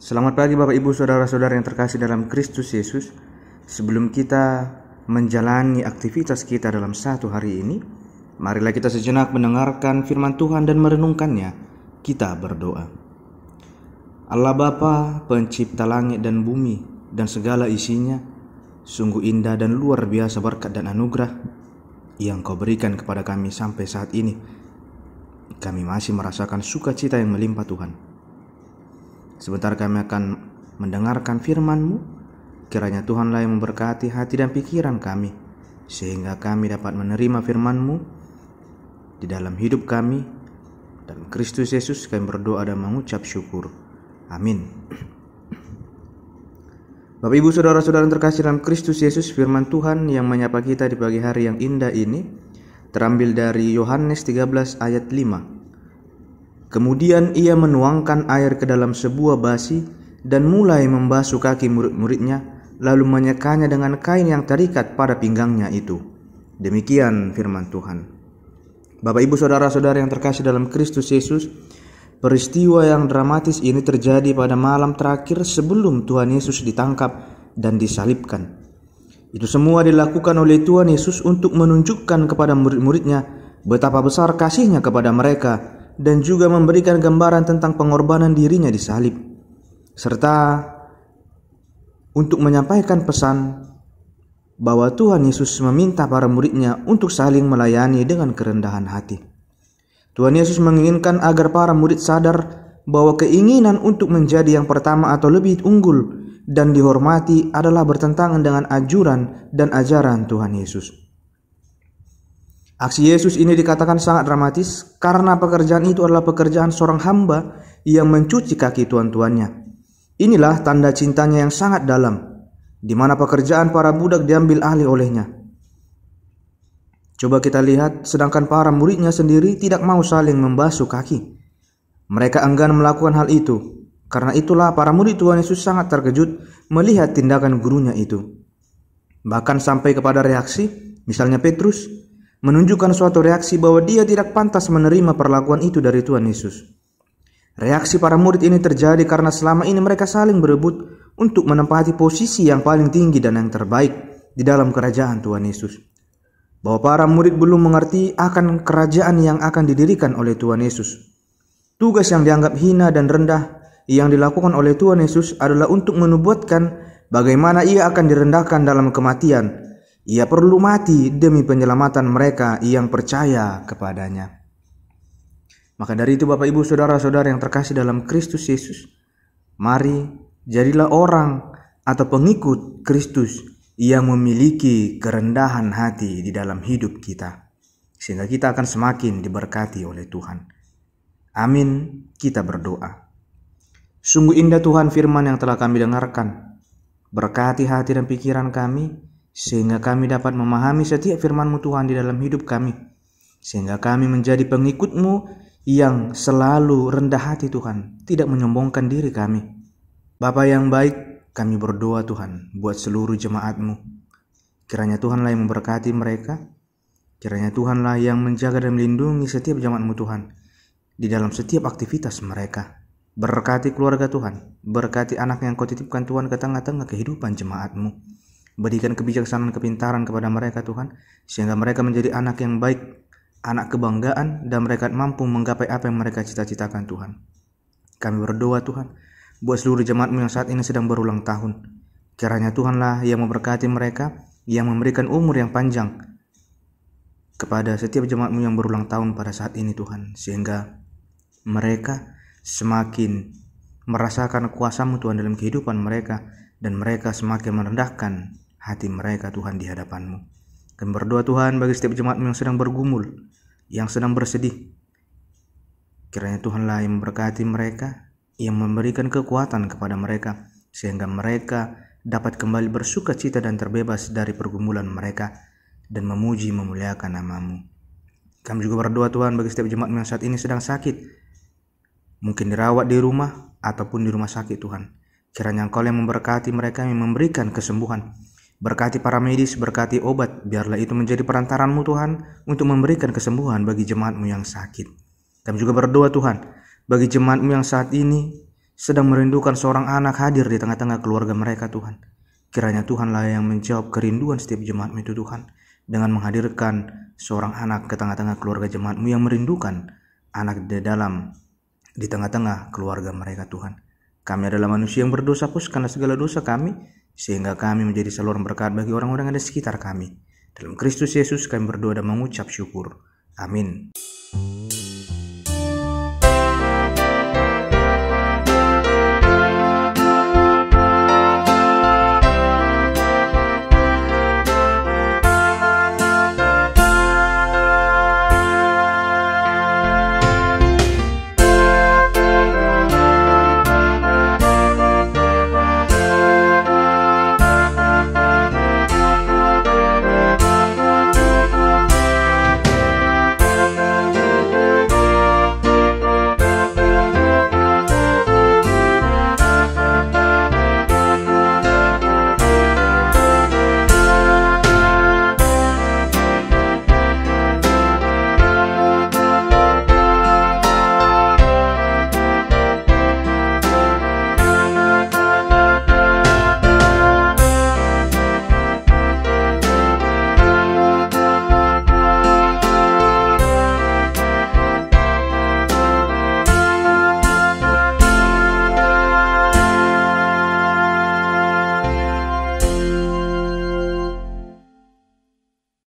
Selamat pagi Bapak Ibu Saudara-saudara yang terkasih dalam Kristus Yesus. Sebelum kita menjalani aktivitas kita dalam satu hari ini, marilah kita sejenak mendengarkan firman Tuhan dan merenungkannya. Kita berdoa. Allah Bapa, pencipta langit dan bumi dan segala isinya, sungguh indah dan luar biasa berkat dan anugerah yang Kau berikan kepada kami sampai saat ini. Kami masih merasakan sukacita yang melimpah Tuhan. Sebentar kami akan mendengarkan firman-Mu. Kiranya Tuhanlah yang memberkati hati dan pikiran kami, sehingga kami dapat menerima firman-Mu di dalam hidup kami. Dalam Kristus Yesus kami berdoa dan mengucap syukur. Amin. Bapak Ibu Saudara-saudara yang terkasih dalam Kristus Yesus, firman Tuhan yang menyapa kita di pagi hari yang indah ini terambil dari Yohanes 13 ayat 5. Kemudian ia menuangkan air ke dalam sebuah basi dan mulai membasuh kaki murid-muridnya, lalu menyekanya dengan kain yang terikat pada pinggangnya itu. Demikian firman Tuhan. Bapak Ibu Saudara-saudara yang terkasih dalam Kristus Yesus, peristiwa yang dramatis ini terjadi pada malam terakhir sebelum Tuhan Yesus ditangkap dan disalibkan. Itu semua dilakukan oleh Tuhan Yesus untuk menunjukkan kepada murid-muridnya betapa besar kasih-Nya kepada mereka, dan juga memberikan gambaran tentang pengorbanan dirinya di salib, serta untuk menyampaikan pesan bahwa Tuhan Yesus meminta para muridnya untuk saling melayani dengan kerendahan hati. Tuhan Yesus menginginkan agar para murid sadar bahwa keinginan untuk menjadi yang pertama atau lebih unggul dan dihormati adalah bertentangan dengan anjuran dan ajaran Tuhan Yesus. Aksi Yesus ini dikatakan sangat dramatis karena pekerjaan itu adalah pekerjaan seorang hamba yang mencuci kaki tuan-tuannya. Inilah tanda cintanya yang sangat dalam, di mana pekerjaan para budak diambil alih olehnya. Coba kita lihat, sedangkan para muridnya sendiri tidak mau saling membasuh kaki. Mereka enggan melakukan hal itu. Karena itulah para murid Tuhan Yesus sangat terkejut melihat tindakan gurunya itu. Bahkan sampai kepada reaksi, misalnya Petrus, menunjukkan suatu reaksi bahwa dia tidak pantas menerima perlakuan itu dari Tuhan Yesus. Reaksi para murid ini terjadi karena selama ini mereka saling berebut untuk menempati posisi yang paling tinggi dan yang terbaik di dalam kerajaan Tuhan Yesus. Bahwa para murid belum mengerti akan kerajaan yang akan didirikan oleh Tuhan Yesus. Tugas yang dianggap hina dan rendah yang dilakukan oleh Tuhan Yesus adalah untuk menubuatkan bagaimana ia akan direndahkan dalam kematian. Ia perlu mati demi penyelamatan mereka yang percaya kepadanya. Maka dari itu Bapak Ibu Saudara-saudara yang terkasih dalam Kristus Yesus, mari jadilah orang atau pengikut Kristus yang memiliki kerendahan hati di dalam hidup kita, sehingga kita akan semakin diberkati oleh Tuhan. Amin. Kita berdoa. Sungguh indah Tuhan firman yang telah kami dengarkan. Berkati hati dan pikiran kami, sehingga kami dapat memahami setiap firman-Mu Tuhan di dalam hidup kami, sehingga kami menjadi pengikut-Mu yang selalu rendah hati Tuhan, tidak menyombongkan diri kami. Bapa yang baik, kami berdoa Tuhan buat seluruh jemaat-Mu. Kiranya Tuhanlah yang memberkati mereka, kiranya Tuhanlah yang menjaga dan melindungi setiap jemaat-Mu Tuhan di dalam setiap aktivitas mereka. Berkati keluarga Tuhan, berkati anak yang Kau titipkan Tuhan ke tengah-tengah kehidupan jemaat-Mu. Berikan kebijaksanaan, kepintaran kepada mereka Tuhan, sehingga mereka menjadi anak yang baik, anak kebanggaan, dan mereka mampu menggapai apa yang mereka cita-citakan Tuhan. Kami berdoa Tuhan, buat seluruh jemaat-Mu yang saat ini sedang berulang tahun. Kiranya Tuhanlah yang memberkati mereka, yang memberikan umur yang panjang kepada setiap jemaat-Mu yang berulang tahun pada saat ini Tuhan, sehingga mereka semakin merasakan kuasa-Mu Tuhan dalam kehidupan mereka, dan mereka semakin merendahkan hati mereka Tuhan di hadapan-Mu. Kami berdoa Tuhan bagi setiap jemaat-Mu yang sedang bergumul, yang sedang bersedih. Kiranya Tuhanlah yang memberkati mereka, yang memberikan kekuatan kepada mereka, sehingga mereka dapat kembali bersukacita dan terbebas dari pergumulan mereka, dan memuji memuliakan nama-Mu. Kami juga berdoa Tuhan bagi setiap jemaat-Mu yang saat ini sedang sakit, mungkin dirawat di rumah ataupun di rumah sakit Tuhan. Kiranya Engkau yang memberkati mereka, yang memberikan kesembuhan. Berkati para medis, berkati obat, biarlah itu menjadi perantaran-Mu Tuhan untuk memberikan kesembuhan bagi jemaat-Mu yang sakit. Kami juga berdoa Tuhan bagi jemaat-Mu yang saat ini sedang merindukan seorang anak hadir di tengah-tengah keluarga mereka, Tuhan. Kiranya Tuhanlah yang menjawab kerinduan setiap jemaat-Mu itu, Tuhan, dengan menghadirkan seorang anak ke tengah-tengah keluarga jemaat-Mu yang merindukan anak di tengah-tengah keluarga mereka, Tuhan. Kami adalah manusia yang berdosa, hapuskanlah segala dosa kami, sehingga kami menjadi saluran berkat bagi orang-orang yang ada di sekitar kami. Dalam Kristus Yesus kami berdoa dan mengucap syukur. Amin.